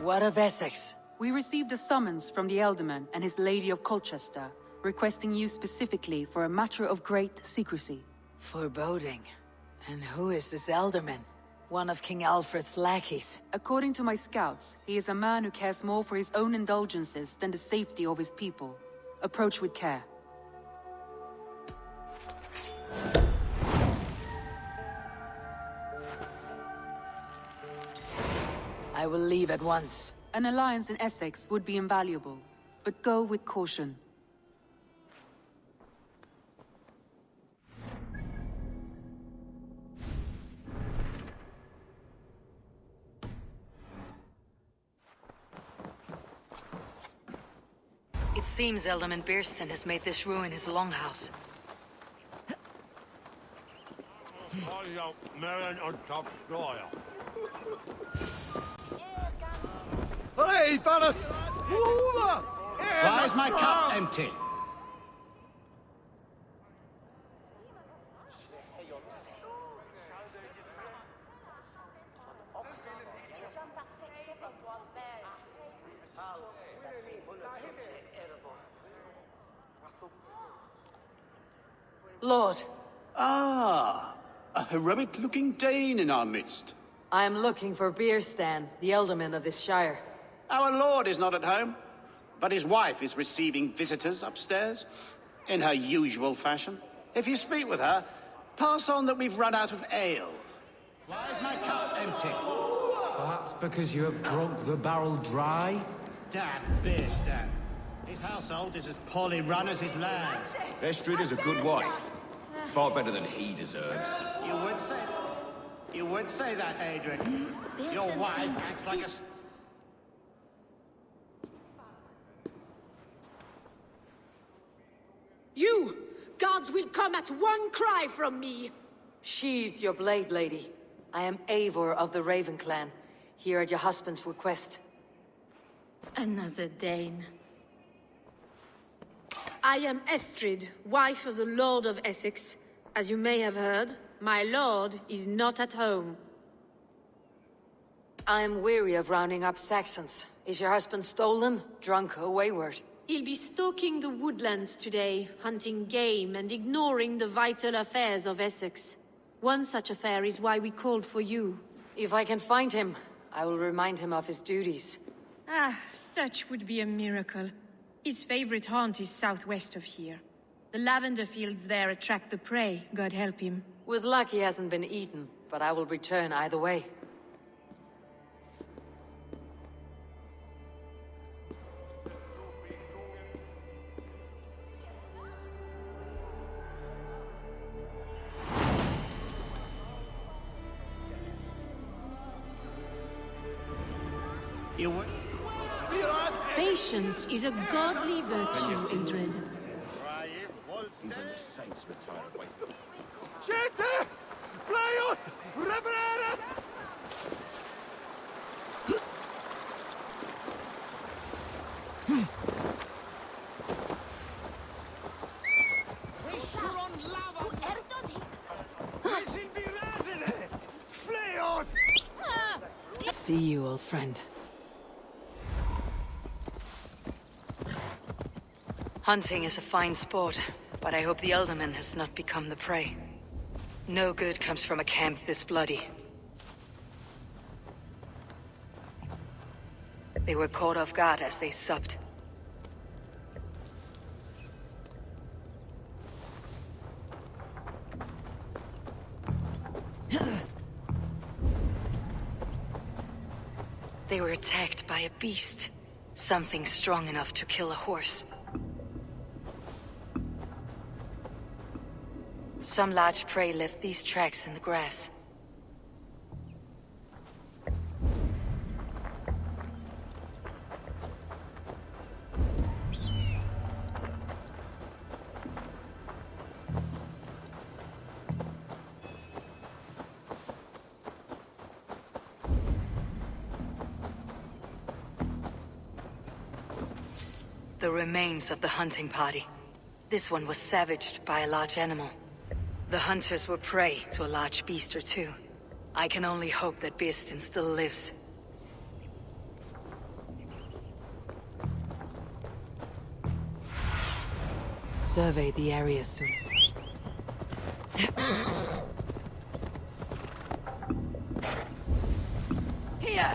What of Essex? We received a summons from the Alderman and his Lady of Colchester, requesting you specifically for a matter of great secrecy. Foreboding. And who is this Alderman? One of King Alfred's lackeys. According to my scouts, he is a man who cares more for his own indulgences than the safety of his people. Approach with care. I will leave at once. An alliance in Essex would be invaluable, but go with caution. It seems Alderman Berston has made this ruin his longhouse. Hey, fellas! Why is my cup empty? Lord, Ah, a heroic-looking Dane in our midst. I am looking for Beerstan, the Alderman of this shire. Our lord is not at home, but his wife is receiving visitors upstairs, in her usual fashion. If you speak with her, pass on that we've run out of ale. Why is my cup empty? Perhaps because you have drunk the barrel dry? Damn Beerstan. His household is as poorly run as his lands. Estrid is a good wife. Far better than he deserves. You would say that, Adrian. Your wife acts like a... You! Gods will come at one cry from me! Sheathe your blade, lady. I am Eivor of the Raven clan, here at your husband's request. Another Dane. I am Estrid, wife of the Lord of Essex. As you may have heard, my lord is not at home. I am weary of rounding up Saxons. Is your husband stolen, drunk, or wayward? He'll be stalking the woodlands today, hunting game and ignoring the vital affairs of Essex. One such affair is why we called for you. If I can find him, I will remind him of his duties. Ah, such would be a miracle. His favorite haunt is southwest of here. The lavender fields there attract the prey, God help him. With luck he hasn't been eaten, but I will return either way. You would... Patience is a godly virtue, Indrid. Even the saints retire away. Siete! Flejot! Revereres! See you, old friend. Hunting is a fine sport, but I hope the Alderman has not become the prey. No good comes from a camp this bloody. They were caught off guard as they supped. They were attacked by a beast. Something strong enough to kill a horse. Some large prey left these tracks in the grass. The remains of the hunting party. This one was savaged by a large animal. The hunters were prey to a large beast or two. I can only hope that Beerston still lives. survey the area soon. Here!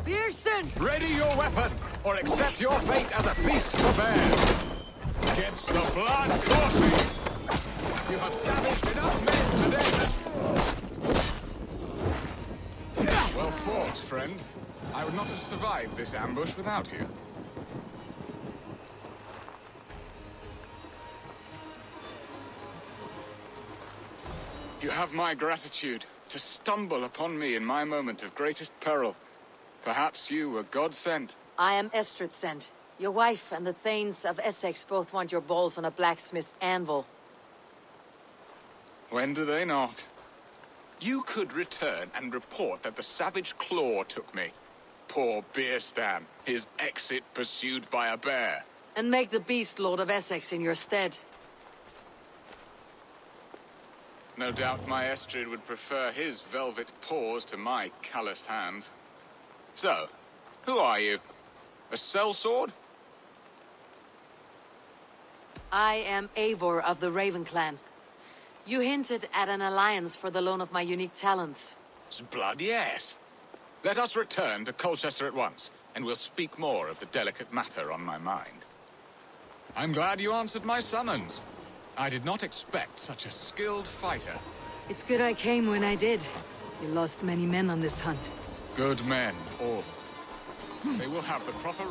Beersten! Ready your weapon, or accept your fate as a feast for bears. Against the blood coursing! You have savaged enough men today! Well fought, friend. I would not have survived this ambush without you. You have my gratitude to stumble upon me in my moment of greatest peril. Perhaps you were God-sent. I am Estrid sent. Your wife and the Thanes of Essex both want your balls on a blacksmith's anvil. When do they not? You could return and report that the savage claw took me. Poor Beerstan, his exit pursued by a bear. And make the beast Lord of Essex in your stead. No doubt my Estrid would prefer his velvet paws to my calloused hands. So, who are you? A sellsword? I am Eivor of the Raven Clan. You hinted at an alliance for the loan of my unique talents. Blood, yes. Let us return to Colchester at once, and we'll speak more of the delicate matter on my mind. I'm glad you answered my summons. I did not expect such a skilled fighter. It's good I came when I did. You lost many men on this hunt. Good men, all. They will have the proper...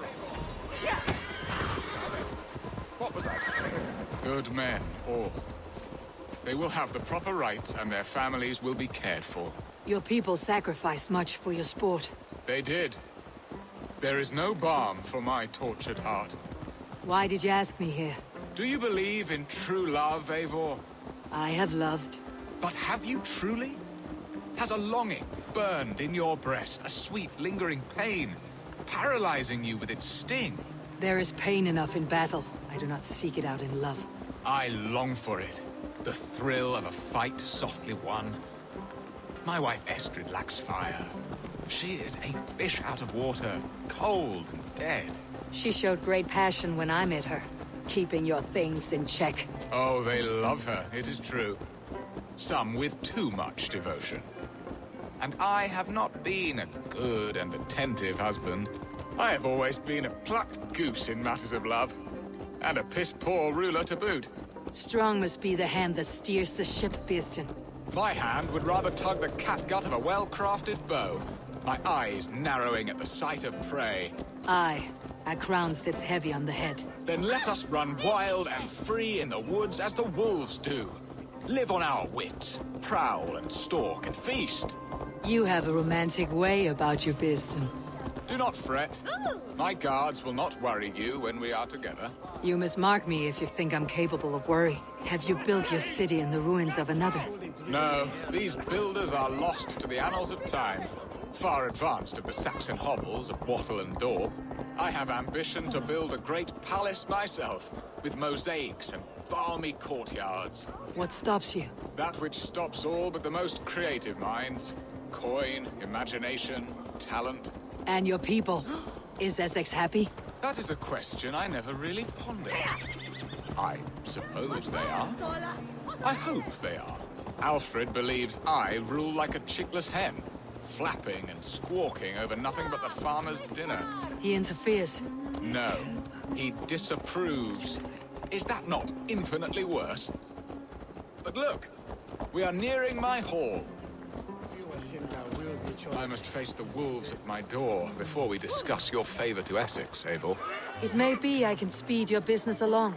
What was I saying? Good men, all. They will have the proper rights, and their families will be cared for. Your people sacrificed much for your sport. They did. There is no balm for my tortured heart. Why did you ask me here? Do you believe in true love, Eivor? I have loved. But have you truly? Has a longing burned in your breast, a sweet, lingering pain, paralyzing you with its sting? There is pain enough in battle. I do not seek it out in love. I long for it. The thrill of a fight softly won. My wife Estrid lacks fire. She is a fish out of water, cold and dead. She showed great passion when I met her, keeping your things in check. Oh, they love her, it is true. Some with too much devotion. And I have not been a good and attentive husband. I have always been a plucked goose in matters of love. And a piss-poor ruler to boot. Strong must be the hand that steers the ship, Beersten. My hand would rather tug the catgut of a well-crafted bow. My eyes narrowing at the sight of prey. Aye, a crown sits heavy on the head. Then let us run wild and free in the woods as the wolves do. Live on our wits, prowl and stalk and feast. You have a romantic way about you, Beersten. Do not fret. My guards will not worry you when we are together. You must mark me if you think I'm capable of worry. Have you built your city in the ruins of another? No, these builders are lost to the annals of time. Far advanced of the Saxon hovels of wattle and daub. I have ambition to build a great palace myself, with mosaics and balmy courtyards. What stops you? That which stops all but the most creative minds. Coin, imagination, talent. And your people? Is Essex happy? That is a question I never really pondered. I suppose they are. I hope they are. Alfred believes I rule like a chickless hen, flapping and squawking over nothing but the farmer's dinner. He interferes. No, he disapproves. Is that not infinitely worse? But look, we are nearing my hall. I must face the wolves at my door before we discuss your favor to Essex, Eivor. It may be I can speed your business along.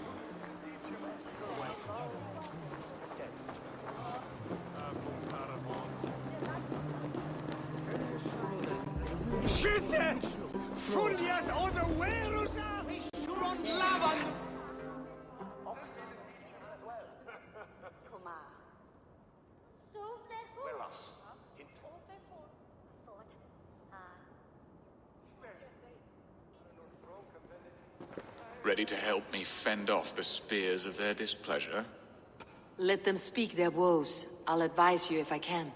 Ready to help me fend off the spears of their displeasure? Let them speak their woes. I'll advise you if I can.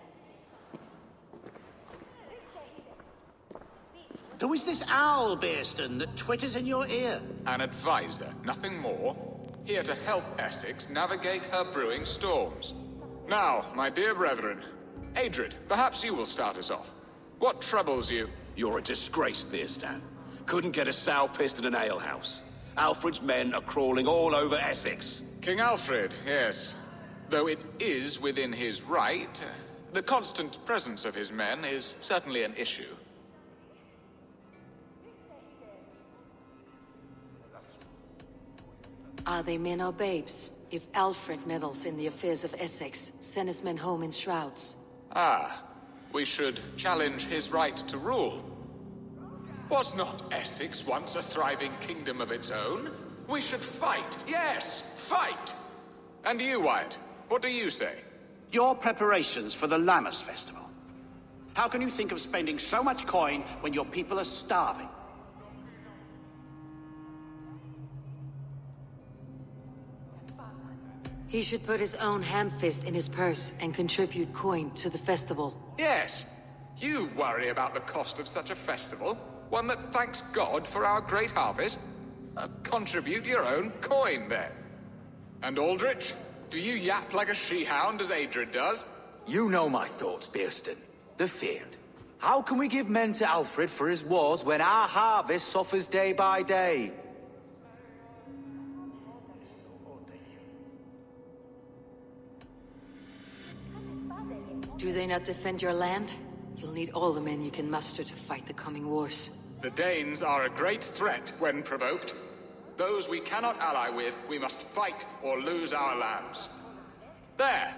Who is this owl, Bearston, that twitters in your ear? An advisor, nothing more. Here to help Essex navigate her brewing storms. Now, my dear brethren, Adrid, perhaps you will start us off. What troubles you? You're a disgrace, Beerstan. Couldn't get a sow pissed in an alehouse. Alfred's men are crawling all over Essex. King Alfred, yes. Though it is within his right, the constant presence of his men is certainly an issue. Are they men or babes? If Alfred meddles in the affairs of Essex, send his men home in shrouds. Ah, we should challenge his right to rule. Was not Essex once a thriving kingdom of its own? We should fight, yes, fight! And you, Wyatt, what do you say? Your preparations for the Lammas Festival. How can you think of spending so much coin when your people are starving? He should put his own ham-fist in his purse and contribute coin to the festival. Yes, you worry about the cost of such a festival, one that thanks God for our great harvest. Contribute your own coin, then. And Aldrich, do you yap like a she-hound as Adrid does? You know my thoughts, Bearston. They're feared. How can we give men to Alfred for his wars when our harvest suffers day by day? Do they not defend your land? You'll need all the men you can muster to fight the coming wars. The Danes are a great threat when provoked. Those we cannot ally with, we must fight or lose our lands. There!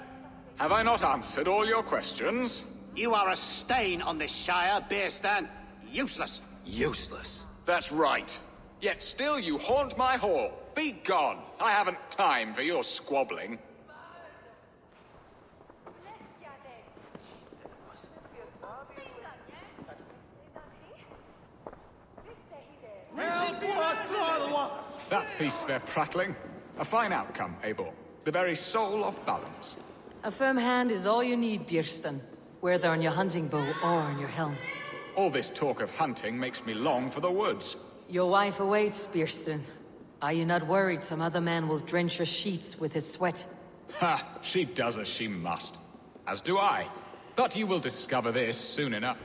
Have I not answered all your questions? You are a stain on this shire, Bearstan. Useless. Useless. That's right. Yet still you haunt my hall. Be gone! I haven't time for your squabbling. That ceased their prattling. A fine outcome, Eivor. The very soul of balance. A firm hand is all you need, Bearston. Whether on your hunting bow or on your helm. All this talk of hunting makes me long for the woods. Your wife awaits, Bearston. Are you not worried some other man will drench your sheets with his sweat? Ha! She does as she must. As do I. But you will discover this soon enough.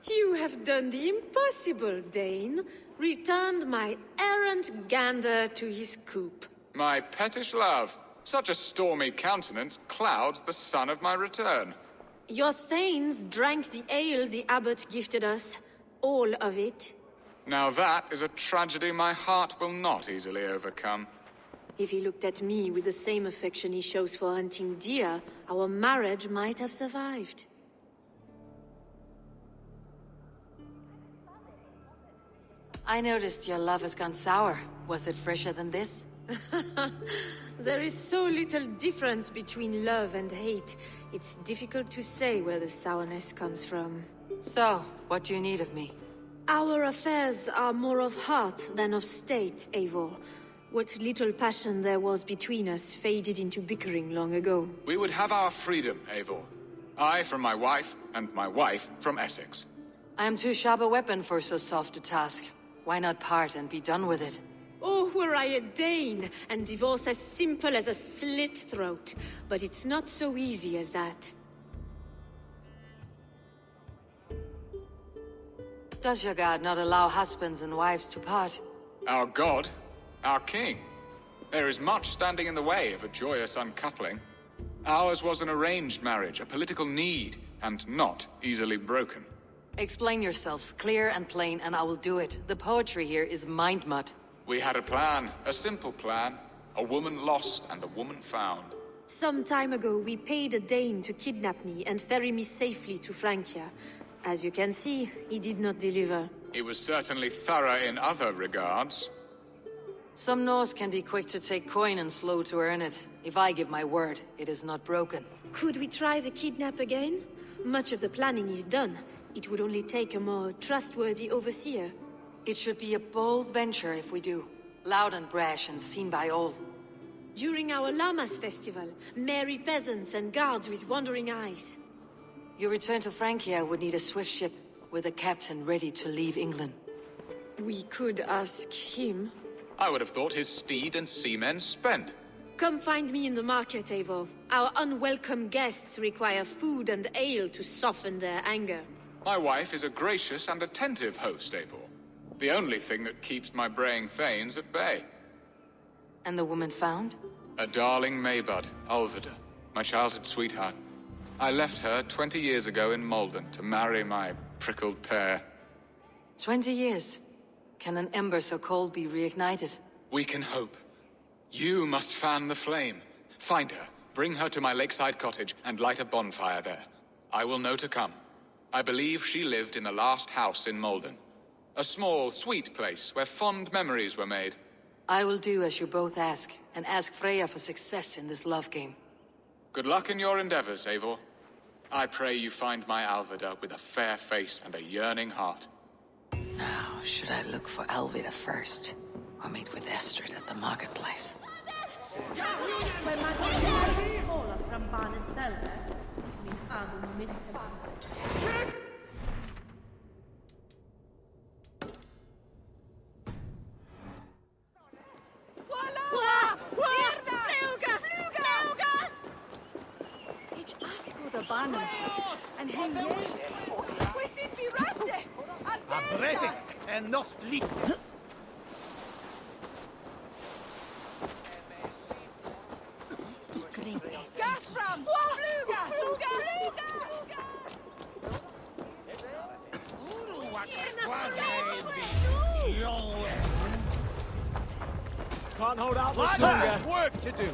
You have done the impossible, Dane. Returned my errant gander to his coop. My pettish love. Such a stormy countenance clouds the sun of my return. Your thanes drank the ale the abbot gifted us. All of it. Now that is a tragedy my heart will not easily overcome. If he looked at me with the same affection he shows for hunting deer, our marriage might have survived. I noticed your love has gone sour. Was it fresher than this? There is so little difference between love and hate. It's difficult to say where the sourness comes from. So, what do you need of me? Our affairs are more of heart than of state, Eivor. What little passion there was between us faded into bickering long ago. We would have our freedom, Eivor. I from my wife, and my wife from Essex. I am too sharp a weapon for so soft a task. Why not part and be done with it? Oh, were I a Dane, and divorce as simple as a slit throat. But it's not so easy as that. Does your god not allow husbands and wives to part? Our god, our king. There is much standing in the way of a joyous uncoupling. Ours was an arranged marriage, a political need, and not easily broken. Explain yourselves, clear and plain, and I will do it. The poetry here is mind mud. We had a plan, a simple plan. A woman lost and a woman found. Some time ago, we paid a Dane to kidnap me and ferry me safely to Francia. As you can see, he did not deliver. He was certainly thorough in other regards. Some Norse can be quick to take coin and slow to earn it. If I give my word, it is not broken. Could we try the kidnap again? Much of the planning is done. It would only take a more trustworthy overseer. It should be a bold venture if we do. Loud and brash and seen by all. During our Llamas festival, merry peasants and guards with wandering eyes. Your return to Francia would need a swift ship with a captain ready to leave England. We could ask him. I would have thought his steed and seamen spent. Come find me in the market, Eivor. Our unwelcome guests require food and ale to soften their anger. My wife is a gracious and attentive host, Eivor. The only thing that keeps my braying thanes at bay. And the woman found? A darling Maybud, Alvida, my childhood sweetheart. I left her 20 years ago in Malden to marry my prickled pear. 20 years. Can an ember so cold be reignited? We can hope. You must fan the flame. Find her, bring her to my lakeside cottage, and light a bonfire there. I will know to come. I believe she lived in the last house in Malden. A small, sweet place where fond memories were made. I will do as you both ask, and ask Freya for success in this love game. Good luck in your endeavors, Eivor. I pray you find my Alvida with a fair face and a yearning heart. Now, should I look for Alvida first, or meet with Estrid at the marketplace? En nost lik. Can't hold out much longer. Work to do.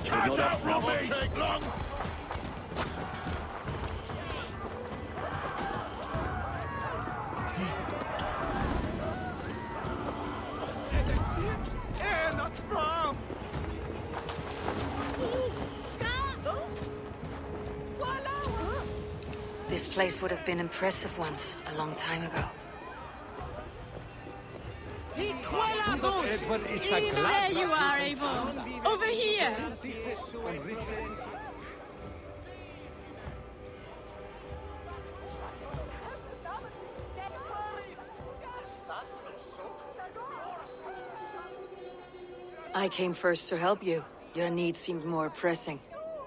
Can't outrun me! Take long! This place would have been impressive once, a long time ago. There you are, Eivor. Over here. I came first to help you. Your need seemed more pressing.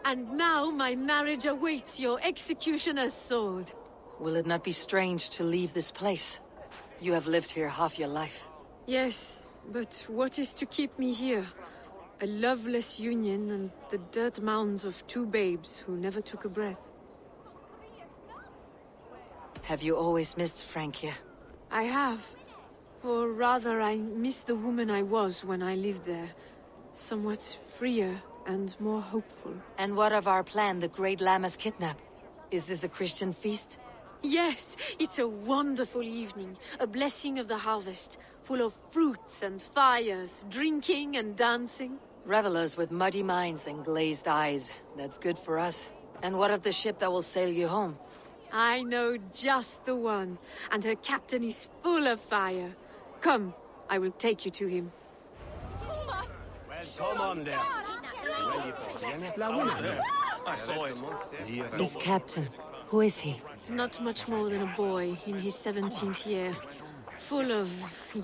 And now my marriage awaits your executioner's sword. Will it not be strange to leave this place? You have lived here half your life. Yes, but what is to keep me here? A loveless union and the dirt mounds of two babes who never took a breath. Have you always missed Francia? I have. Or rather, I miss the woman I was when I lived there. Somewhat freer and more hopeful. And what of our plan, the Great Llamas kidnap? Is this a Christian feast? Yes, it's a wonderful evening, a blessing of the harvest, full of fruits and fires, drinking and dancing. Revelers with muddy minds and glazed eyes. That's good for us. And what of the ship that will sail you home? I know just the one, and her captain is full of fire. Come, I will take you to him. Come on there. I saw him. This captain, who is he? Not much more than a boy in his 17th year, full of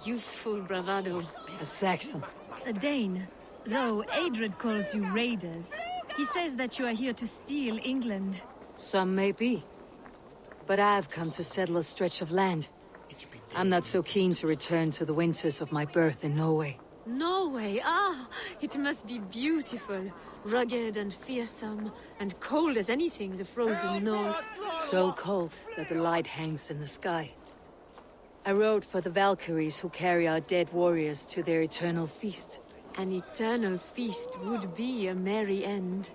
youthful bravado. A Saxon. A Dane. Though Adred calls you raiders, he says that you are here to steal England. Some may be. But I've come to settle a stretch of land. I'm not so keen to return to the winters of my birth in Norway. Norway, it must be beautiful. Rugged and fearsome, and cold as anything the frozen north. So cold that the light hangs in the sky. I rode for the Valkyries who carry our dead warriors to their eternal feast. An eternal feast would be a merry end.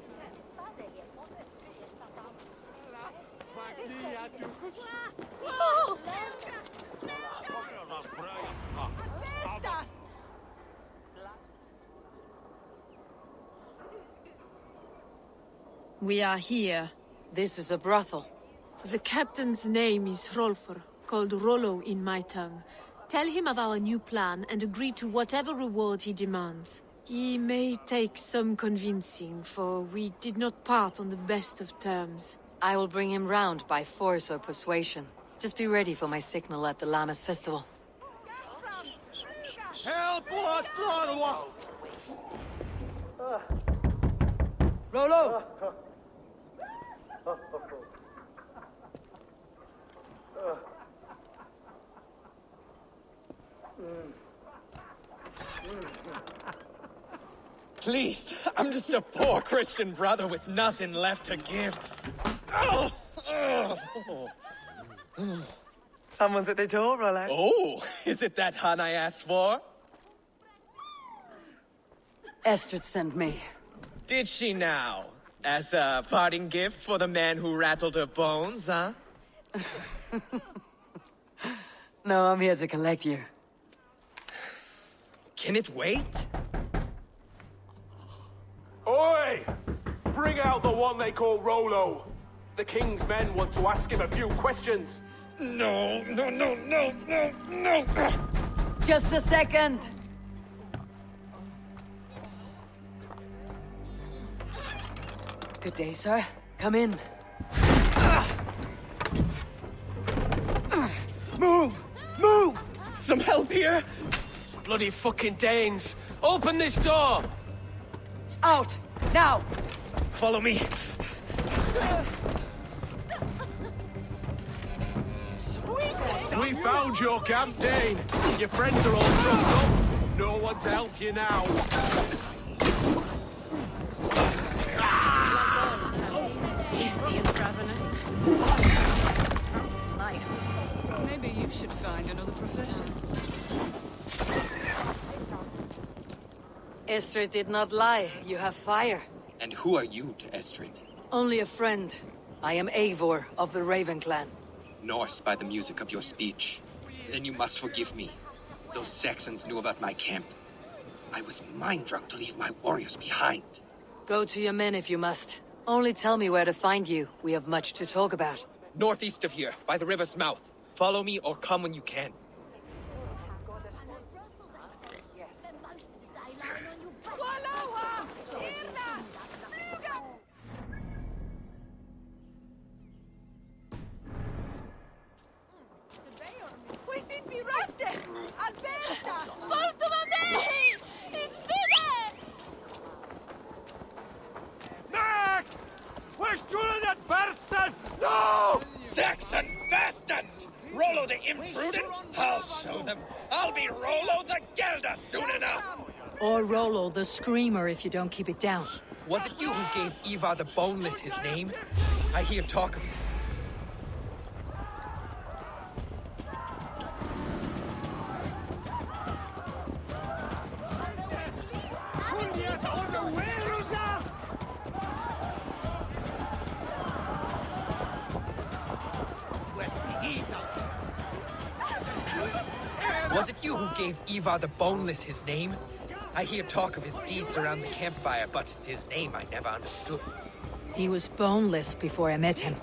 We are here. This is a brothel. The captain's name is Hrolfr, called Rollo in my tongue. Tell him of our new plan and agree to whatever reward he demands. He may take some convincing, for we did not part on the best of terms. I will bring him round by force or persuasion. Just be ready for my signal at the Lammas festival. Help us, Lord! Rollo! Please, I'm just a poor Christian brother with nothing left to give. Oh! Someone's at the door, Rollo. Oh, is it that hun I asked for? Estrid sent me. Did she now? As a parting gift for the man who rattled her bones, huh? No, I'm here to collect you. Can it wait? Oi! Bring out the one they call Rollo. The king's men want to ask him a few questions. No. Just a second. Good day, sir. Come in. Move! Some help here? Bloody fucking Danes! Open this door! Out! Now! Follow me. We found your camp, Dane. Your friends are all trussed up. No one to help you now. Tasty and ravenous. Maybe you should find another profession. Estrid did not lie. You have fire. And who are you to Estrid? Only a friend. I am Eivor of the Raven clan. Norse by the music of your speech. Then you must forgive me. Those Saxons knew about my camp. I was mind-drunk to leave my warriors behind. Go to your men if you must. Only tell me where to find you. We have much to talk about. Northeast of here, by the river's mouth. Follow me or come when you can. Max! We're shooting at Bersérker! No! Saxon bastards! Rollo the imprudent? I'll show them. I'll be Rollo the Gelder soon enough! Or Rollo the Screamer if you don't keep it down. Was it you who gave Ivar the Boneless his name? I hear talk of... Was it you who gave Ivar the Boneless his name? I hear talk of his deeds around the campfire, but his name I never understood. He was boneless before I met him.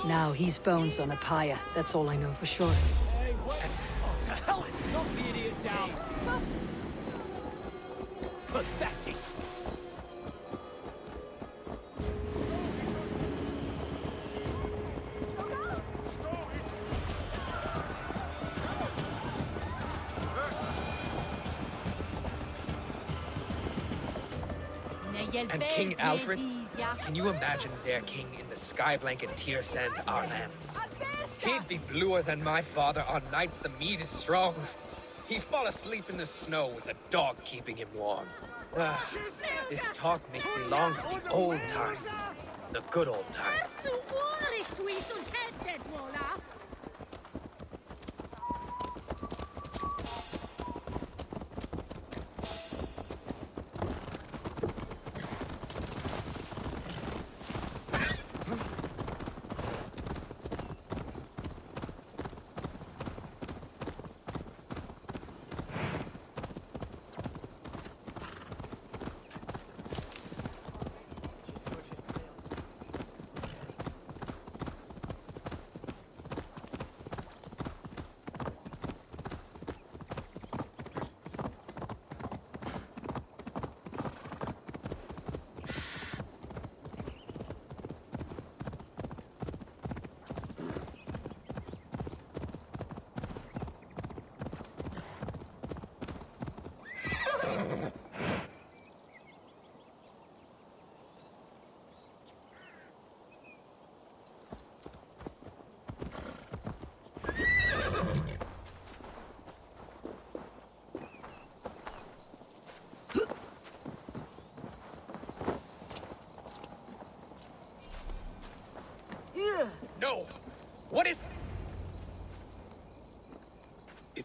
Now he's bones on a pyre. That's all I know for sure. To hell, knock the idiot down! Pathetic! And King Alfred? Can you imagine their king in the sky blanket tear sand our lands? He'd be bluer than my father on nights the mead is strong. He'd fall asleep in the snow with a dog keeping him warm. This talk makes me long to the old times. The good old times.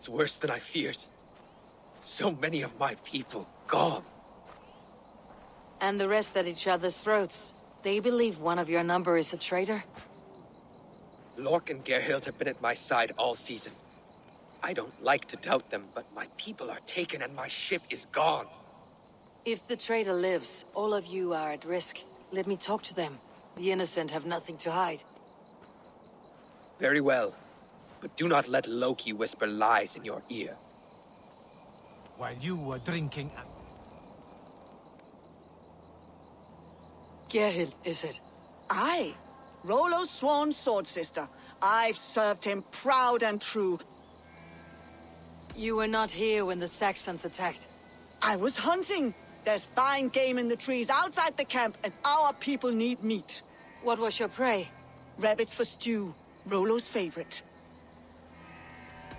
It's worse than I feared. So many of my people gone. And the rest at each other's throats. They believe one of your number is a traitor? Lork and Gerhild have been at my side all season. I don't like to doubt them, but my people are taken and my ship is gone. If the traitor lives, all of you are at risk. Let me talk to them. The innocent have nothing to hide. Very well. But do not let Loki whisper lies in your ear. While you were drinking and... Gerhild, is it? Aye. Rollo's sworn sword sister. I've served him proud and true. You were not here when the Saxons attacked. I was hunting. There's fine game in the trees outside the camp, and our people need meat. What was your prey? Rabbits for stew. Rollo's favorite.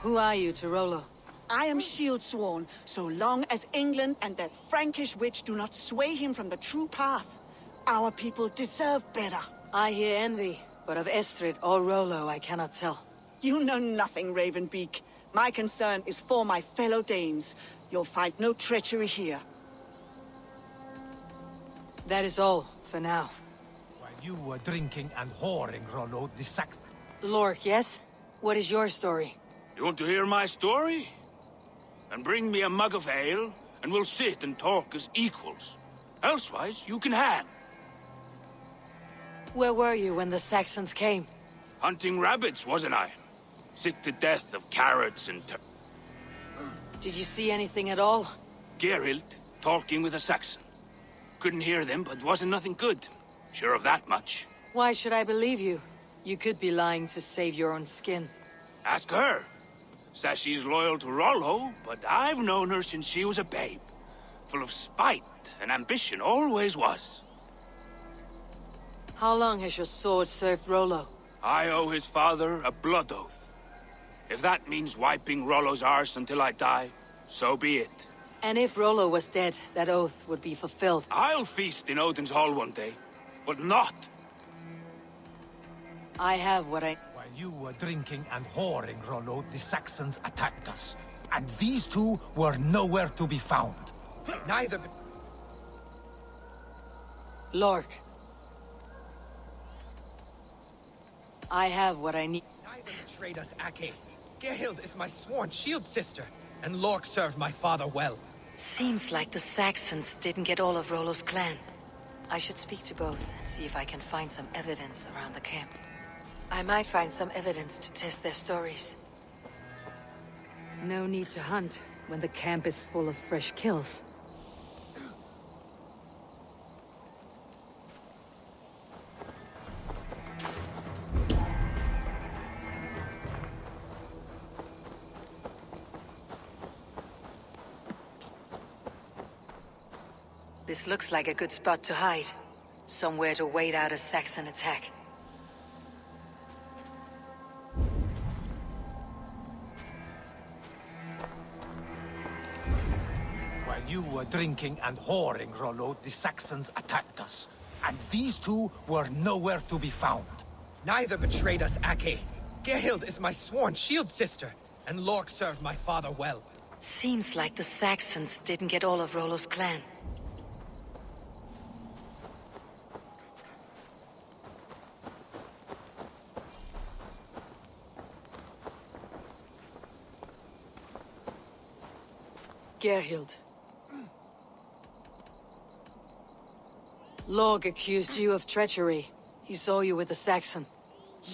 Who are you to Rollo? I am shield sworn, so long as England and that Frankish witch do not sway him from the true path. Our people deserve better. I hear envy, but of Estrid or Rollo I cannot tell. You know nothing, Ravenbeak. My concern is for my fellow Danes. You'll find no treachery here. That is all, for now. While you were drinking and whoring, Rollo, the Sax... Lork, yes? What is your story? You want to hear my story? Then bring me a mug of ale, and we'll sit and talk as equals. Elsewise, you can hang. Where were you when the Saxons came? Hunting rabbits, wasn't I? Sick to death of carrots and Did you see anything at all? Gerhild talking with a Saxon. Couldn't hear them, but wasn't nothing good. Sure of that much. Why should I believe you? You could be lying to save your own skin. Ask her. Says she's loyal to Rollo, but I've known her since she was a babe. Full of spite and ambition, always was. How long has your sword served Rollo? I owe his father a blood oath. If that means wiping Rollo's arse until I die, so be it. And if Rollo was dead, that oath would be fulfilled. I'll feast in Odin's hall one day, but not. I have what I... While you were drinking and whoring, Rollo, the Saxons attacked us. And these two were nowhere to be found. Neither... Lork. I have what I need. Neither betrayed us, Ake. Gerhild is my sworn shield sister, and Lork served my father well. Seems like the Saxons didn't get all of Rollo's clan. I should speak to both and see if I can find some evidence around the camp. I might find some evidence to test their stories. No need to hunt when the camp is full of fresh kills. This looks like a good spot to hide. Somewhere to wait out a Saxon attack. While you were drinking and whoring, Rollo, the Saxons attacked us. And these two were nowhere to be found. Neither betrayed us, Ake. Gerhild is my sworn shield sister, and Lork served my father well. Seems like the Saxons didn't get all of Rollo's clan. Gerhild. Lork accused you of treachery. He saw you with the Saxon.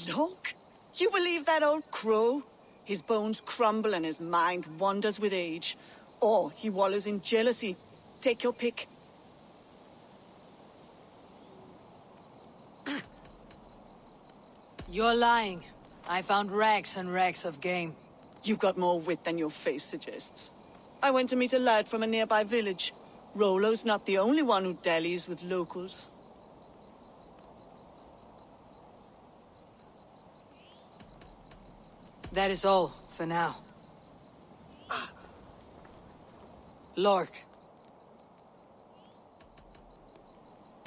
Lork? You believe that old crow? His bones crumble and his mind wanders with age. Or he wallows in jealousy. Take your pick. You're lying. I found rags and rags of game. You've got more wit than your face suggests. I went to meet a lad from a nearby village. Rollo's not the only one who dallies with locals. That is all, for now. Lork.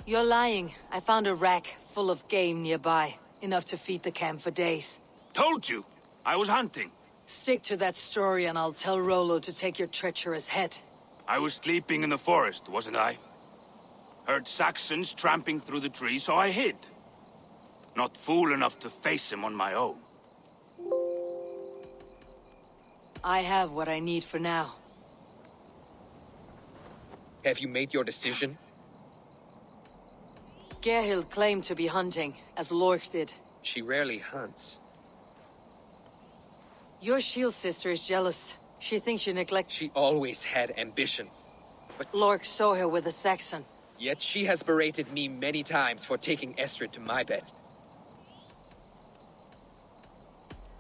You're lying. I found a rack full of game nearby. Enough to feed the camp for days. Told you. I was hunting. Stick to that story and I'll tell Rollo to take your treacherous head. I was sleeping in the forest, wasn't I? Heard Saxons tramping through the trees, so I hid. Not fool enough to face him on my own. I have what I need for now. Have you made your decision? Gerhild claimed to be hunting, as Lork did. She rarely hunts. Your shield sister is jealous. She thinks you neglect... She always had ambition. But Lork saw her with a Saxon. Yet she has berated me many times for taking Estrid to my bed.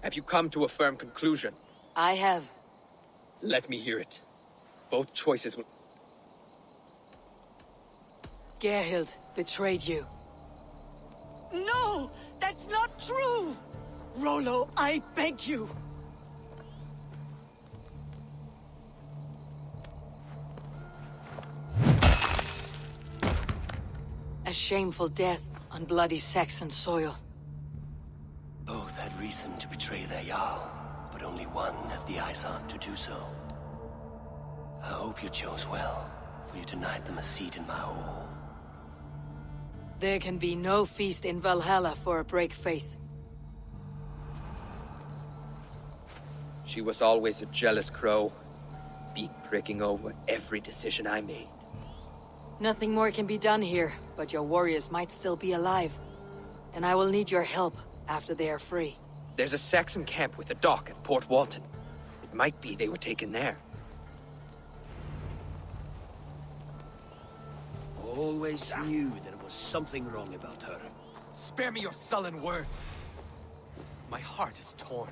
Have you come to a firm conclusion? I have. Let me hear it. Both choices will... Gerhild betrayed you. No! That's not true! Rollo, I beg you! A shameful death on bloody Saxon soil. Both had reason to betray their Jarl, but only one had the eyesight to do so. I hope you chose well, for you denied them a seat in my hall. There can be no feast in Valhalla for a break faith. She was always a jealous crow, beak pricking over every decision I made. Nothing more can be done here, but your warriors might still be alive. And I will need your help after they are free. There's a Saxon camp with a dock at Port Walton. It might be they were taken there. Always knew there was something wrong about her. Spare me your sullen words. My heart is torn.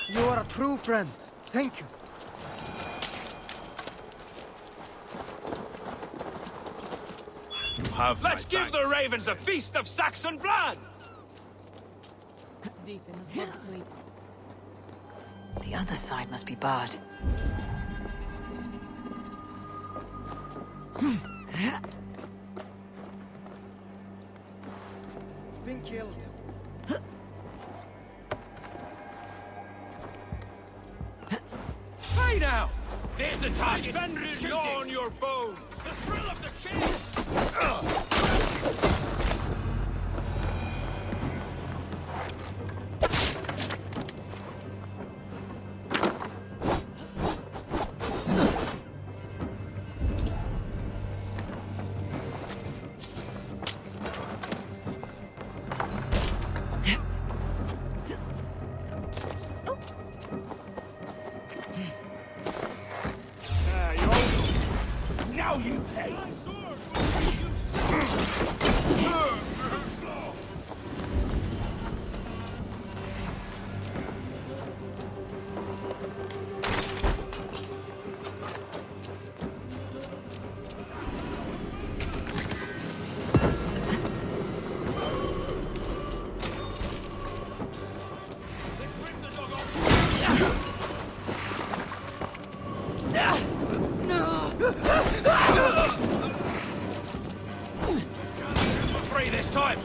You are a true friend. Thank you. Let's give the ravens a feast of Saxon blood! Deep in the sun sleep. The other side must be barred. It's been killed. Hey now! There's the target! Fenrir, yaw on your bone! The thrill of the chase! Now you pay! Free this time!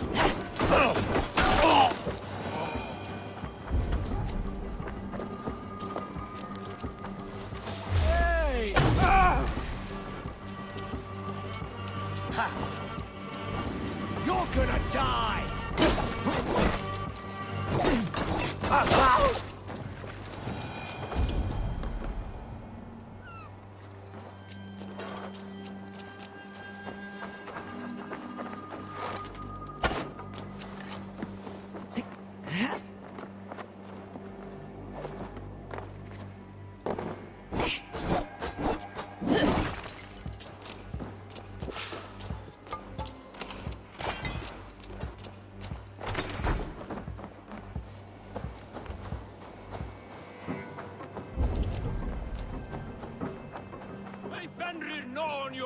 Hey! Ha! You're gonna die!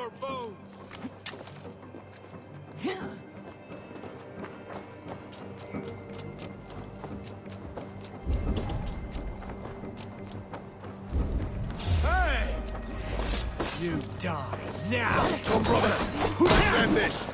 your bones! Hey! You die now! Come, Robert! Let's end this!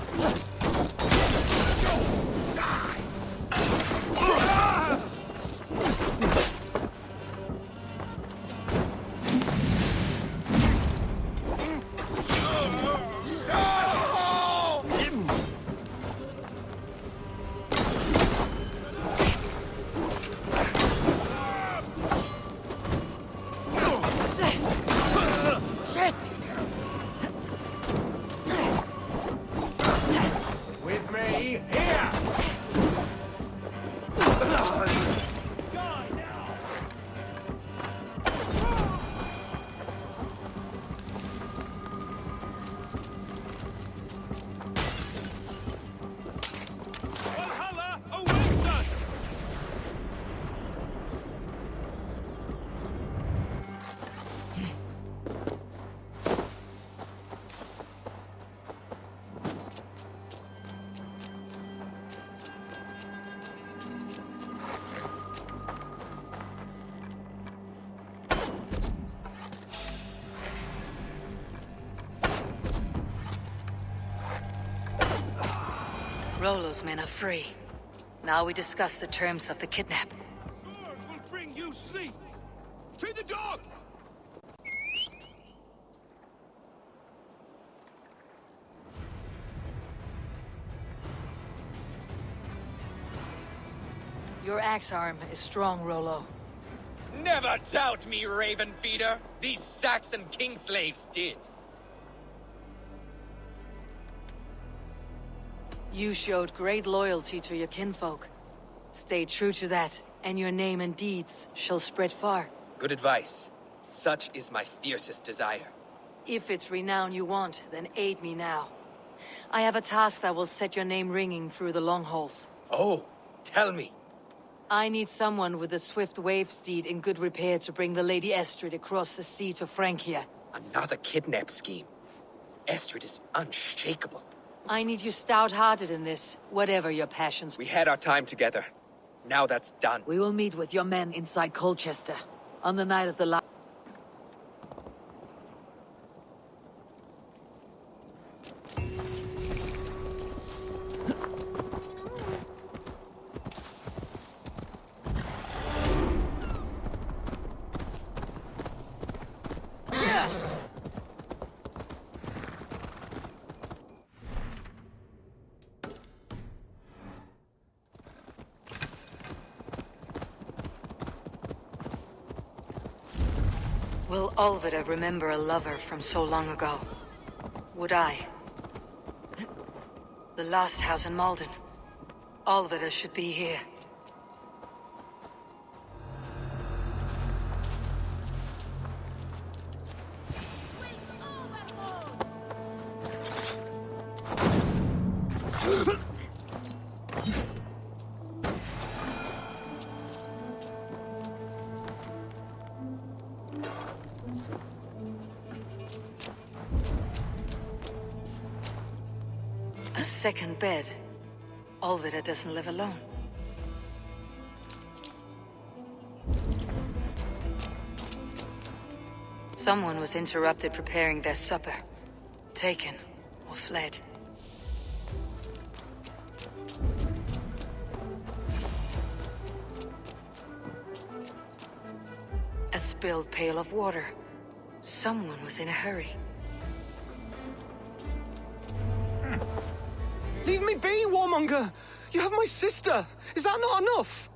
With me, here! Die now! Valhalla awaits us! Rollo's men are free. Now we discuss the terms of the kidnap. Sword will bring you sleep! To the dog! Your axe arm is strong, Rollo. Never doubt me, Raven Feeder. These Saxon king slaves did. You showed great loyalty to your kinfolk. Stay true to that, and your name and deeds shall spread far. Good advice. Such is my fiercest desire. If it's renown you want, then aid me now. I have a task that will set your name ringing through the long halls. Oh, tell me. I need someone with a swift wave steed in good repair to bring the Lady Estrid across the sea to Francia. Another kidnap scheme. Estrid is unshakable. I need you stout-hearted in this, whatever your passions. We had our time together. Now that's done. We will meet with your men inside Colchester, on the night of the Will Olvida remember a lover from so long ago? Would I? The last house in Malden. Olvida should be here. A second bed. Olvida doesn't live alone. Someone was interrupted preparing their supper. Taken or fled. A spilled pail of water. Someone was in a hurry. Leave me be, warmonger! You have my sister! Is that not enough?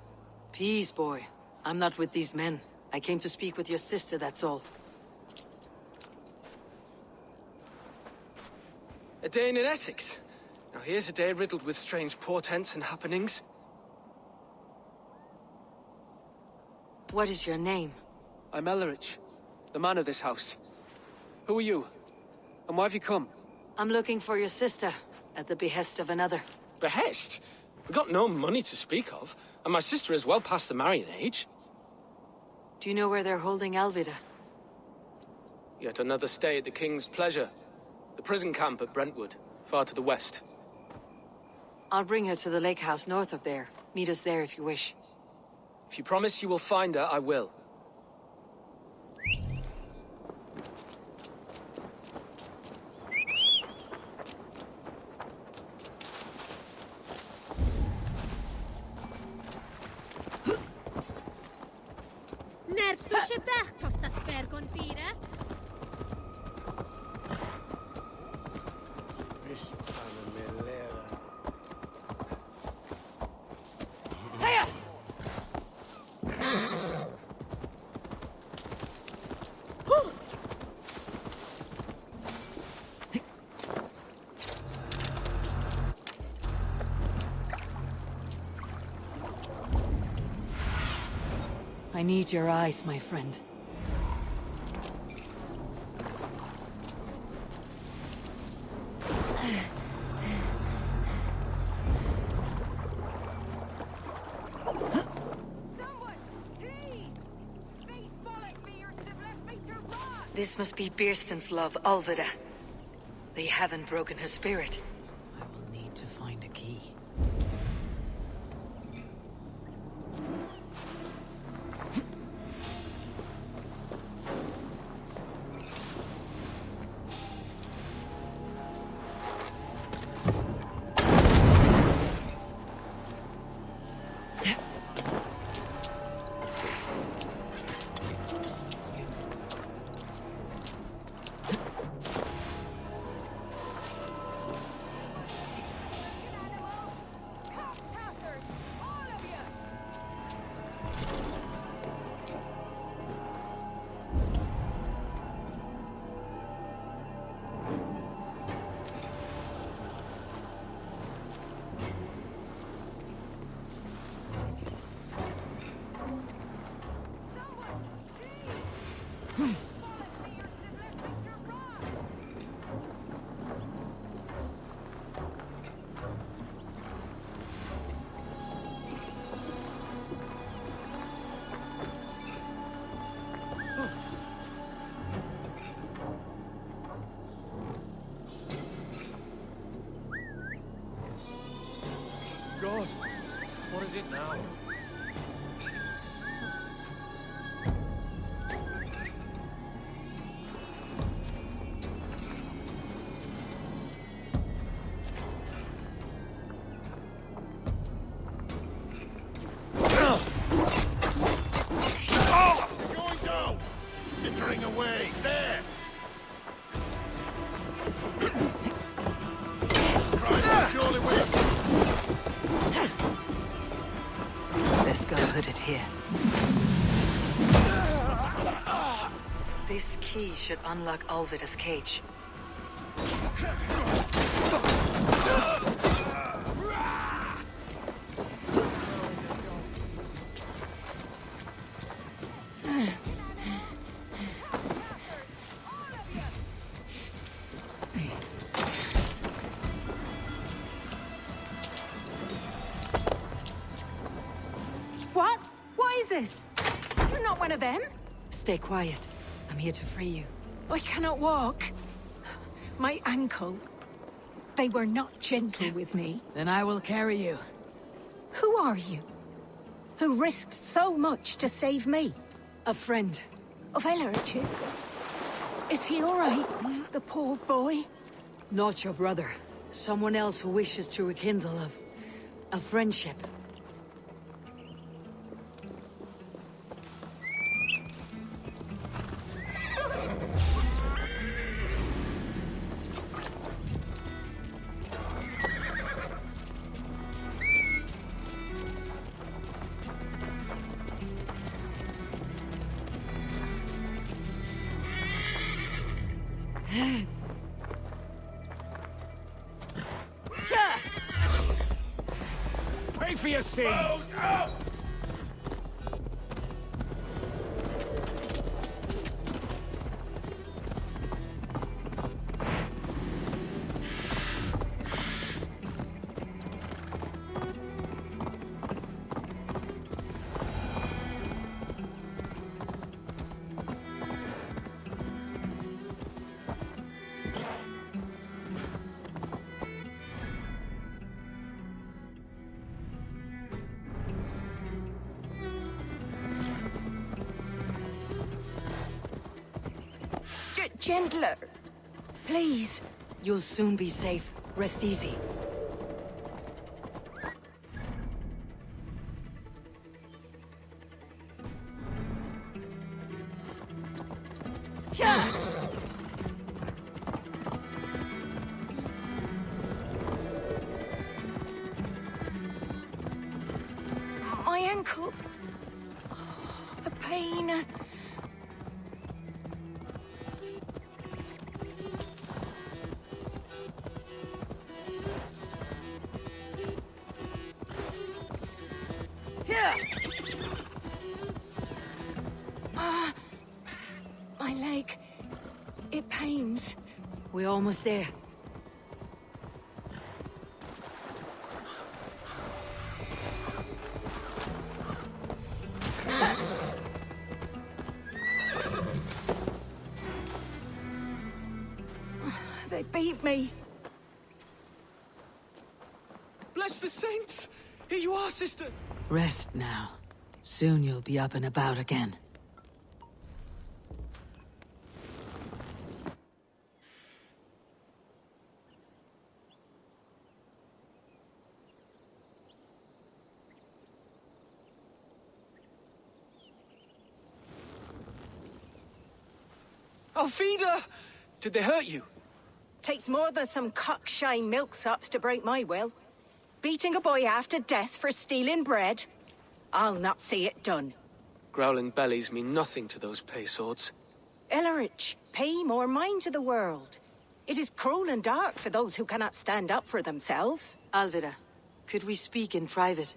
Peace, boy. I'm not with these men. I came to speak with your sister, that's all. A day in Essex. Now here's a day riddled with strange portents and happenings. What is your name? I'm Ellerich, the man of this house. Who are you? And why have you come? I'm looking for your sister, at the behest of another. Behest? We've got no money to speak of, and my sister is well past the marrying age. Do you know where they're holding Alvida? Yet another stay at the king's pleasure. The prison camp at Brentwood, far to the west. I'll bring her to the lake house north of there. Meet us there if you wish. If you promise you will find her, I will. I need your eyes, my friend. This must be Berston's love, Alvida. They haven't broken her spirit. I will need to find a key. God, what is it now? Going down! Skittering away! There! Christ, surely will. This got hooded here. This key should unlock Alvida's cage. What? What is this? You're not one of them? Stay quiet. I'm here to free you. I cannot walk. My ankle. They were not gentle with me. Then I will carry you. Who are you? Who risked so much to save me? A friend. Of Ellerch's? Is he all right? The poor boy? Not your brother. Someone else who wishes to rekindle a friendship. Pay for your sins! Gentler. Please. You'll soon be safe. Rest easy. Yeah. My ankle. Oh, the pain. Yeah. My leg. It pains. We're almost there. They beat me. Bless the saints! Here you are, sister! Rest now. Soon you'll be up and about again. Alfida! Did they hurt you? Takes more than some cockshy milksops to break my will. Beating a boy half to death for stealing bread? I'll not see it done. Growling bellies mean nothing to those pay swords. Ellerich, pay more mind to the world. It is cruel and dark for those who cannot stand up for themselves. Alvida, could we speak in private?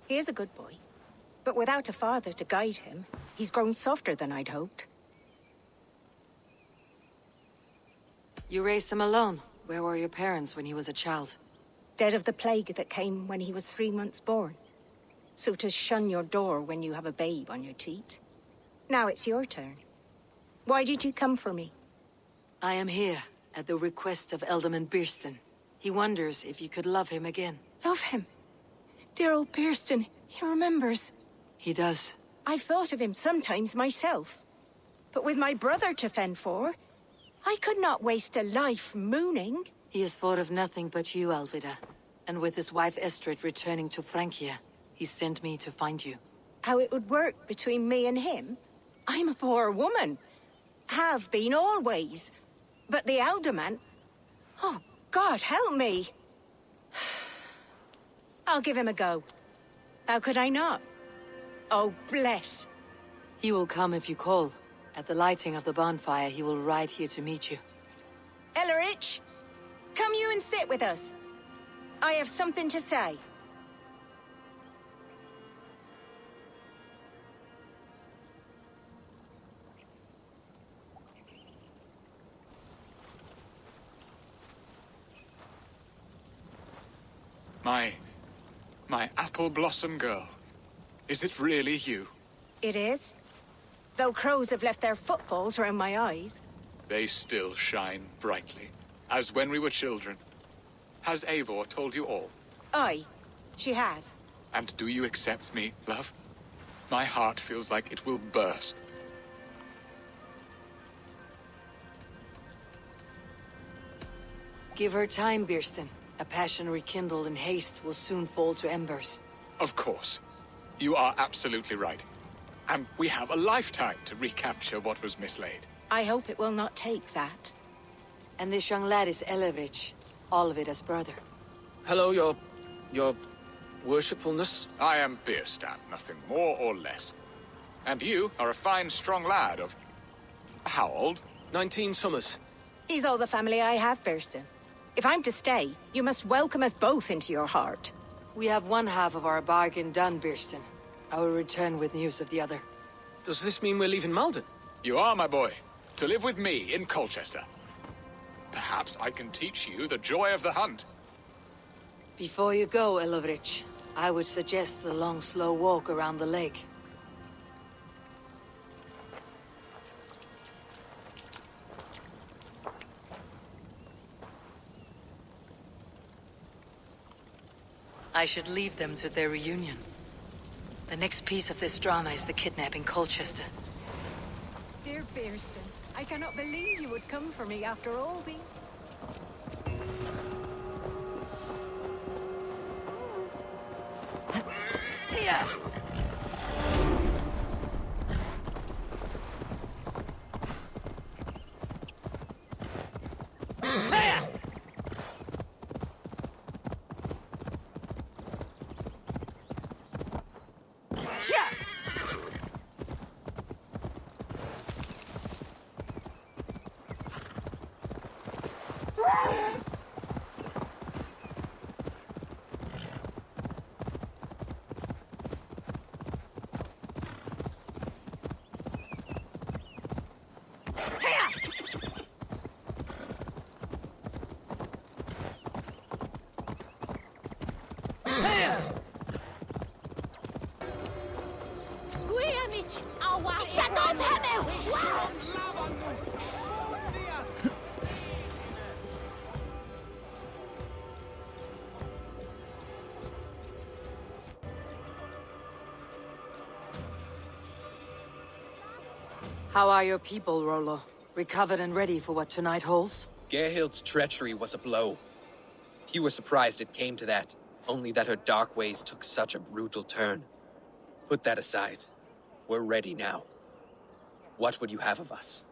He is a good boy. But without a father to guide him, he's grown softer than I'd hoped. You raised him alone. Where were your parents when he was a child? Dead of the plague that came when he was 3 months born. So to shun your door when you have a babe on your teat. Now it's your turn. Why did you come for me? I am here at the request of Alderman Berston. He wonders if you could love him again. Love him? Dear old Berston, he remembers. He does. I've thought of him sometimes myself. But with my brother to fend for, I could not waste a life mooning. He has thought of nothing but you, Alvida. And with his wife Estrid returning to Francia, he sent me to find you. How it would work between me and him? I'm a poor woman. Have been always. But the alderman... Oh, God, help me! I'll give him a go. How could I not? Oh, bless. He will come if you call. At the lighting of the bonfire, he will ride here to meet you. Ellerich, come you and sit with us. I have something to say. My apple blossom girl. Is it really you? It is. Though crows have left their footfalls round my eyes. They still shine brightly, as when we were children. Has Eivor told you all? Aye, she has. And do you accept me, love? My heart feels like it will burst. Give her time, Berston. A passion rekindled in haste will soon fall to embers. Of course. You are absolutely right. And we have a lifetime to recapture what was mislaid. I hope it will not take that. And this young lad is Ellerich, Alvida's brother. Hello, your worshipfulness? I am Beerstan, nothing more or less. And you are a fine, strong lad of... how old? 19 summers. He's all the family I have, Berston. If I'm to stay, you must welcome us both into your heart. We have one half of our bargain done, Berston. I will return with news of the other. Does this mean we're leaving Malden? You are, my boy. To live with me in Colchester. Perhaps I can teach you the joy of the hunt. Before you go, Ellerich, I would suggest a long, slow walk around the lake. I should leave them to their reunion. The next piece of this drama is the kidnapping Colchester. dear Bearston, I cannot believe you would come for me after all these... Yeah. How are your people, Rollo? Recovered and ready for what tonight holds? Gerhild's treachery was a blow. Few were surprised it came to that, only that her dark ways took such a brutal turn. Put that aside. We're ready now. What would you have of us?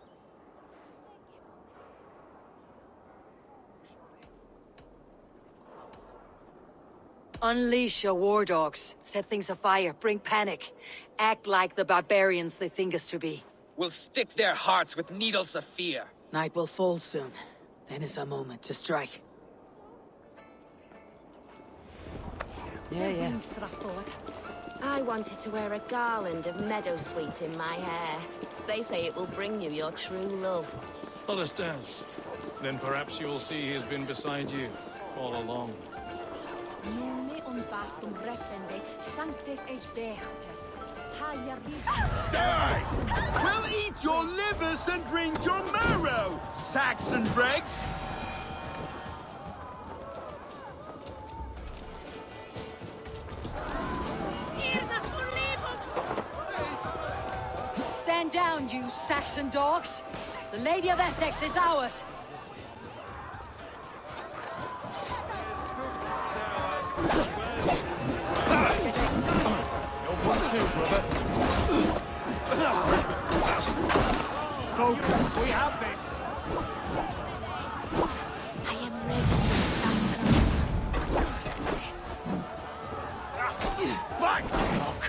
Unleash your war dogs. Set things afire. Bring panic. Act like the barbarians they think us to be. We'll stick their hearts with needles of fear. Night will fall soon. Then is our moment to strike. Yeah. I wanted to wear a garland of meadowsweet in my hair. They say it will bring you your true love. Let us dance. Then perhaps you will see he has been beside you all along. Die! We'll eat your livers and drink your marrow, Saxon dregs! Stand down, you Saxon dogs. The Lady of Essex is ours. Focus, we have this! I am ready for time. Back, Doc!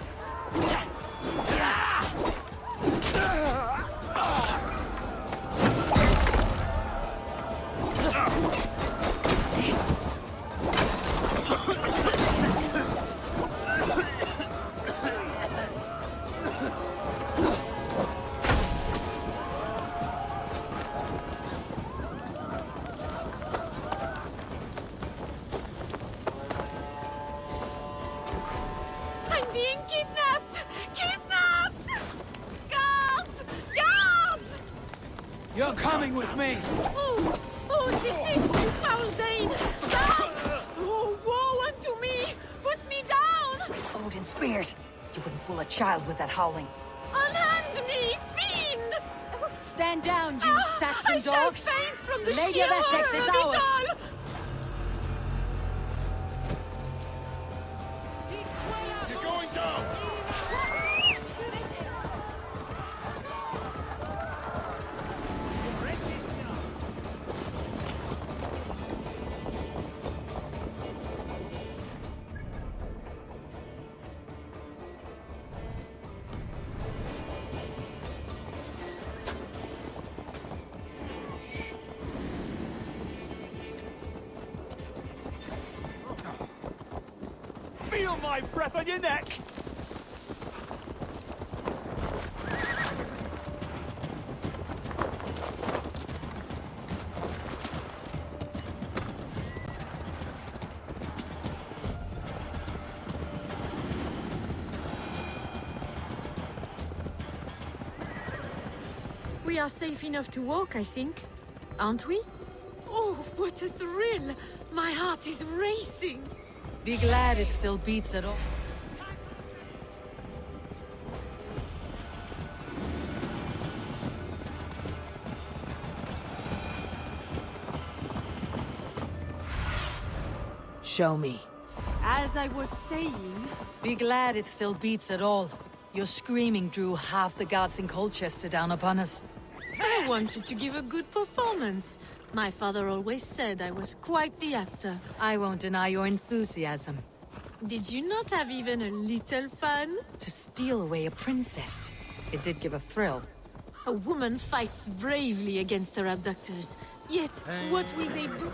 I'm being kidnapped! Kidnapped! Guards! Guards! You're coming with me! Oh, this is too foul, Dane! Guards! Oh, woe unto me! Put me down! Odin's spirit. You wouldn't fool a child with that howling. Unhand me, fiend! Stand down, you Saxon I shall dogs. faint from the The Lady sheer of Essex horror is of it ours. all. You're going down! Feel my breath on your neck! We are safe enough to walk, I think. Aren't we? Oh, what a thrill! My heart is racing! Be glad it still beats at all. Show me. As I was saying... Be glad it still beats at all. Your screaming drew half the guards in Colchester down upon us. I wanted to give a good performance. My father always said I was quite the actor. I won't deny your enthusiasm. Did you not have even a little fun? To steal away a princess. It did give a thrill. A woman fights bravely against her abductors. Yet, what will they do?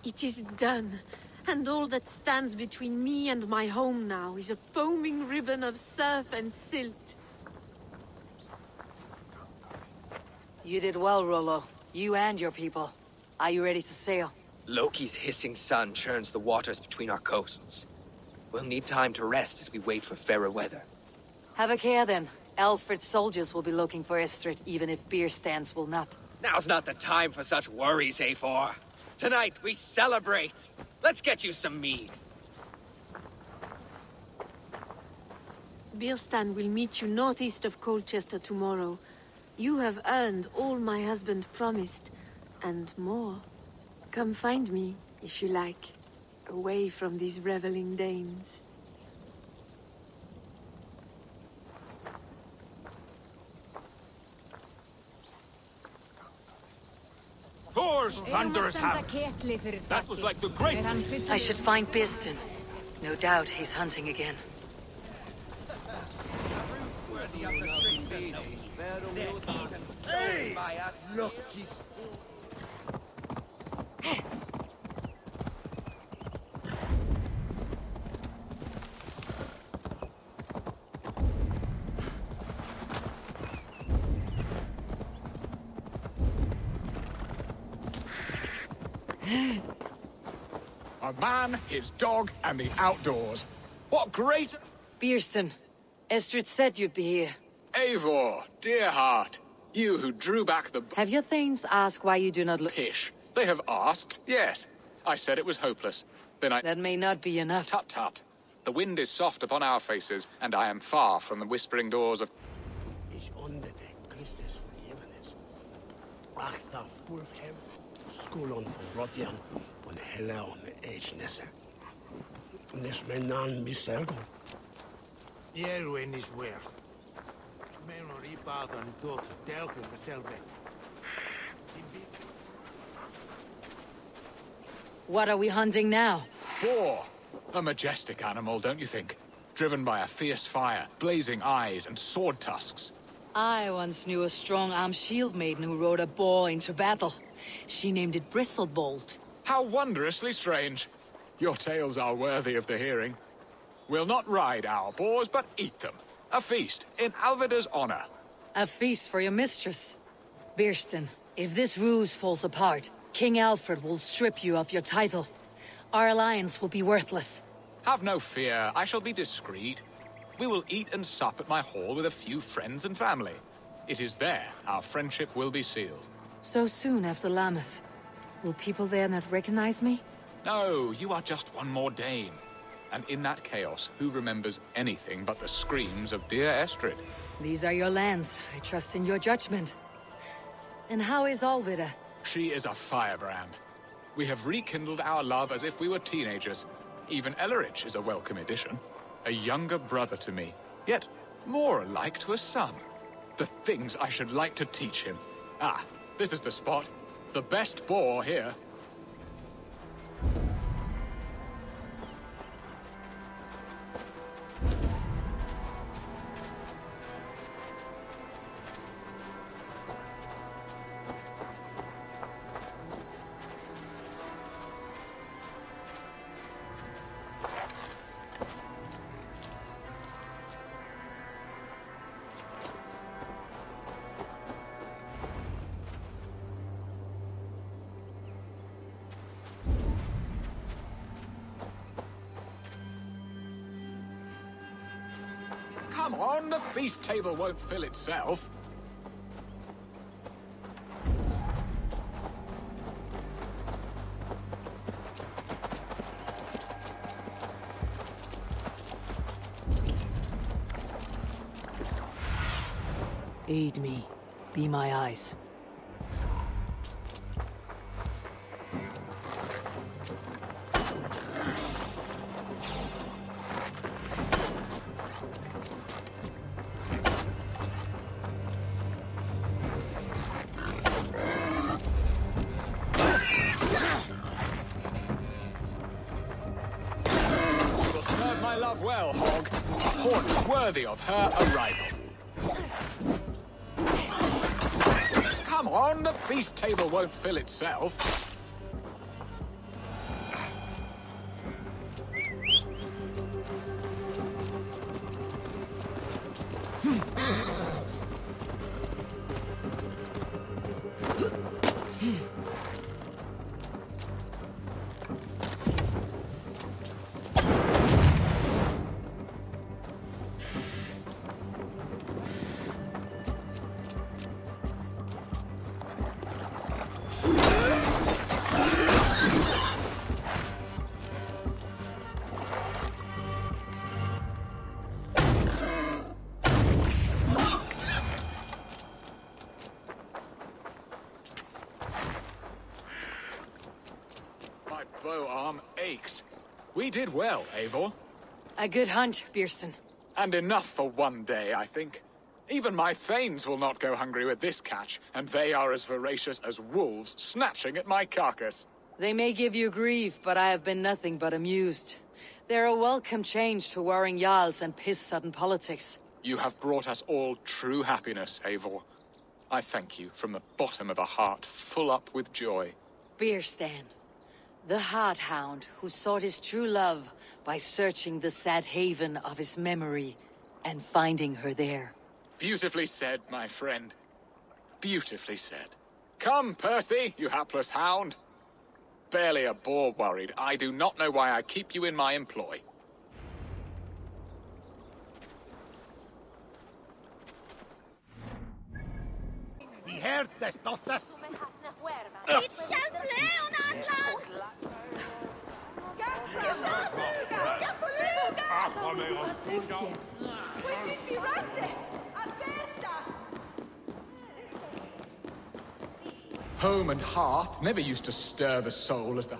It is done, and all that stands between me and my home now is a foaming ribbon of surf and silt. You did well, Rollo. You and your people. Are you ready to sail? Loki's hissing sun churns the waters between our coasts. We'll need time to rest as we wait for fairer weather. Have a care then. Alfred's soldiers will be looking for Estrid, even if beer stands will not. Now's not the time for such worries, A4. Tonight, we celebrate! Let's get you some mead. Birstan will meet you northeast of Colchester tomorrow. You have earned all my husband promised, and more. Come find me, if you like, away from these reveling Danes. Thor's thunderous hammer. That was like the great... I should find Birstan. No doubt he's hunting again. Hey! Look, he's... A man, his dog, and the outdoors. What great... Birstan, Estrid said you'd be here. Eivor, dear heart. You who drew back the... Have your thanes asked why you do not look... Pish. They have asked, yes. I said it was hopeless. Then I... That may not be enough. Tut tut. The wind is soft upon our faces, and I am far from the whispering doors of... Ich ondete Christus vergevenes. Achta fulfhem, skulon von Rodian, und helle on Age-Nesse. Nes menan misergo. Jelwin is where. Men or Ibad and Dot Delphi Verselve. What are we hunting now? Boar. A majestic animal, don't you think? Driven by a fierce fire, blazing eyes, and sword tusks. I once knew a strong-armed shield maiden who rode a boar into battle. She named it Bristlebolt. How wondrously strange. Your tales are worthy of the hearing. We'll not ride our boars, but eat them. A feast, in Alvida's honor. A feast for your mistress. Birstan, if this ruse falls apart, King Alfred will strip you of your title. Our alliance will be worthless. Have no fear, I shall be discreet. We will eat and sup at my hall with a few friends and family. It is there our friendship will be sealed. So soon after Lammas. Will people there not recognize me? No, you are just one more Dane. And in that chaos, who remembers anything but the screams of dear Estrid? These are your lands. I trust in your judgment. And how is Alvida? She is a firebrand. We have rekindled our love as if we were teenagers. Even Ellerich is a welcome addition. A younger brother to me, yet more alike to a son. The things I should like to teach him. Ah, this is the spot. The best boar here. on, the feast table won't fill itself. Aid me. Be my eyes. You will serve my love well, Hog. A haunch worthy of her arrival. Come on, the feast table won't fill itself. My bow arm aches. We did well, Eivor. A good hunt, Berston. And enough for one day, I think. Even my thanes will not go hungry with this catch, and they are as voracious as wolves snatching at my carcass. They may give you grief, but I have been nothing but amused. They're a welcome change to warring jarls and piss-sudden politics. You have brought us all true happiness, Eivor. I thank you from the bottom of a heart full up with joy. Berstan, the Heart Hound who sought his true love by searching the sad haven of his memory and finding her there. Beautifully said, my friend. Beautifully said. Come, Percy, you hapless hound. Barely a boar worried. I do not know why I keep you in my employ. Home and hearth never used to stir the soul as the...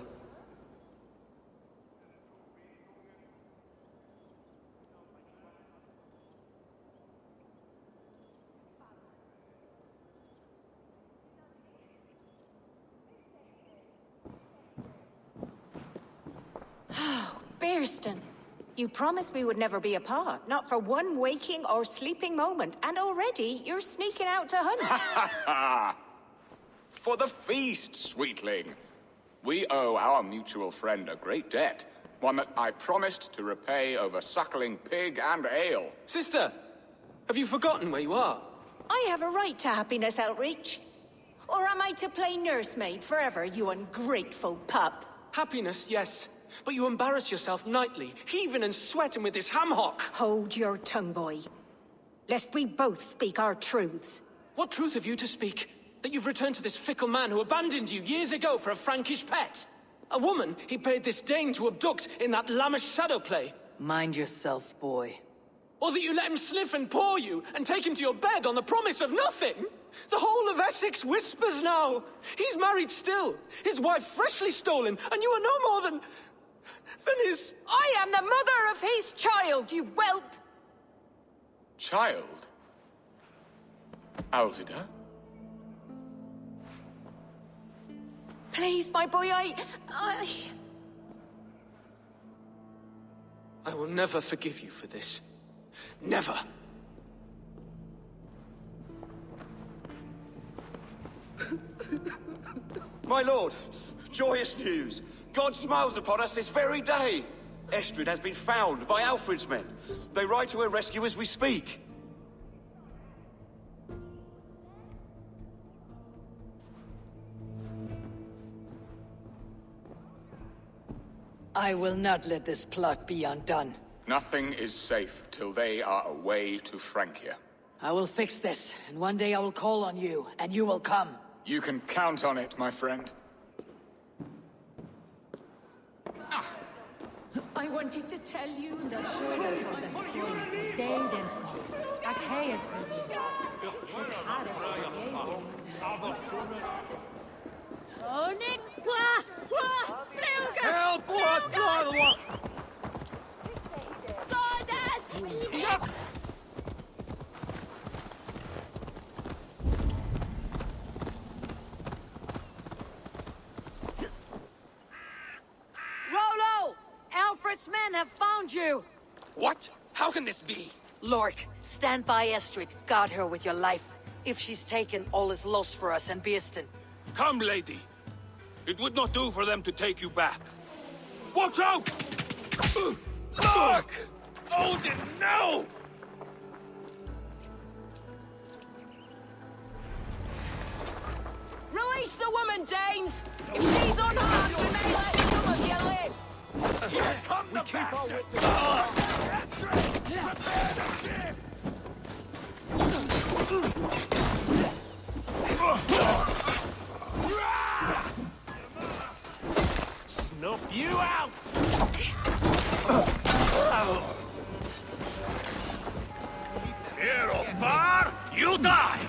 Berston, you promised we would never be apart, not for one waking or sleeping moment, and already you're sneaking out to hunt. For the feast, sweetling. We owe our mutual friend a great debt. One that I promised to repay over suckling pig and ale. Sister! Have you forgotten where you are? I have a right to happiness, Outreach. Or am I to play nursemaid forever, you ungrateful pup? Happiness, yes. But you embarrass yourself nightly, heaving and sweating with this ham-hock. Hold your tongue, boy. Lest we both speak our truths. What truth have you to speak? That you've returned to this fickle man who abandoned you years ago for a Frankish pet? A woman he paid this Dane to abduct in that lammish shadow play? Mind yourself, boy. Or that you let him sniff and paw you, and take him to your bed on the promise of nothing? The whole of Essex whispers now. He's married still, his wife freshly stolen, and you are no more than his... I am the mother of his child, you whelp! Child? Alvida? Please, my boy, I will never forgive you for this. Never. My lord, joyous news. God smiles upon us this very day. Estrid has been found by Alfred's men. They ride to her rescue as we speak. I will not let this plot be undone. Nothing is safe till they are away to Francia. I will fix this, and one day I will call on you, and you will come. You can count on it, my friend. I wanted to tell you that. Help! What? What? Rollo! Alfred's men have found you! What? How can this be? Lork, stand by Estrid. Guard her with your life. If she's taken, all is lost for us and Bearston. Come, lady. It would not do for them to take you back. Watch out! Look! Odin, no! Release the woman, Danes! If she's unharmed, we may let some of you live! Here come the bastards! Prepare the ship! Snuff you out! Here or far, you die!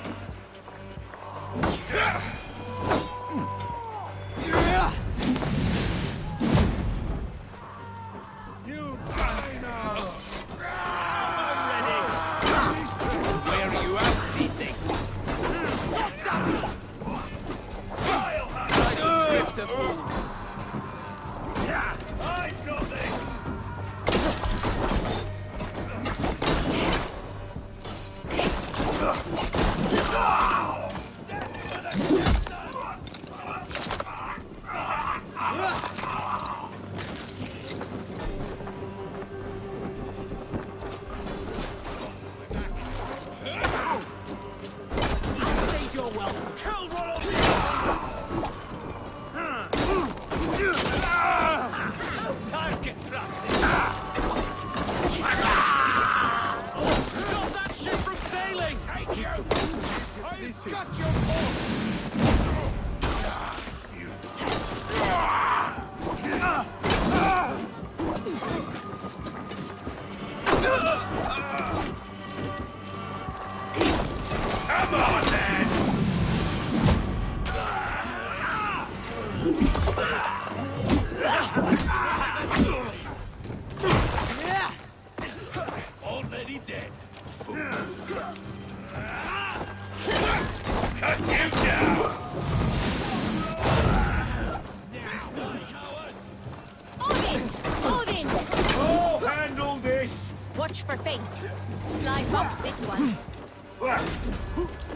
You die now! I'm ready! Where are you at, Pete? I've nothing! You're welcome. Kill Rollo! Target practice. Stop that ship from sailing! Take you! I've got your force! Come on, then! Already dead. Cut you down! Odin! Odin! I'll handle this! Watch for feints. Sly fox this one.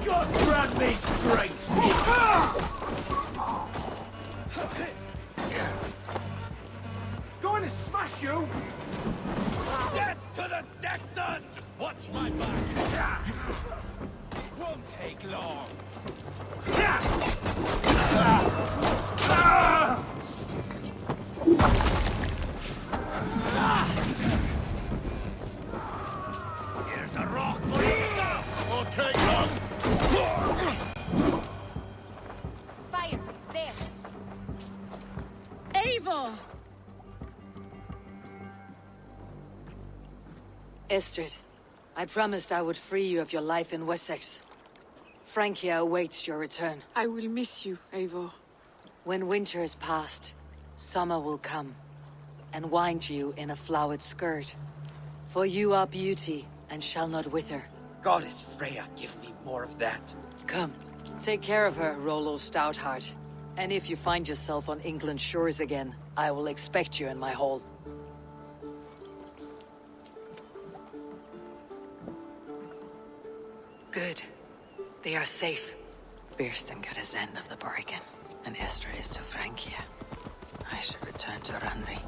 God grant me strength! Going to smash you! Death to the Saxon! Just watch my back. Won't take long. Here's a rock for you! Won't take long. Fire! There! Eivor! Estrid, I promised I would free you of your life in Wessex. Francia awaits your return. I will miss you, Eivor. When winter is past, summer will come, and wind you in a flowered skirt. For you are beauty, and shall not wither. Goddess Freya, give me more of that. Come, take care of her, Rollo Stoutheart. And if you find yourself on England's shores again, I will expect you in my hall. Good. They are safe. Bearston got his end of the bargain, and Estrid is to Francia. I should return to Randvi.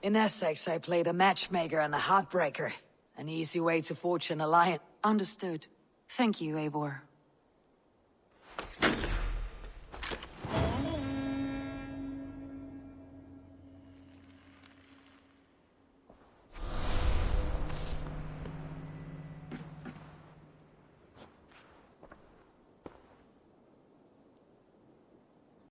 In Essex, I played a matchmaker and a heartbreaker, An easy way to forge an alliance. Understood. Thank you, Eivor.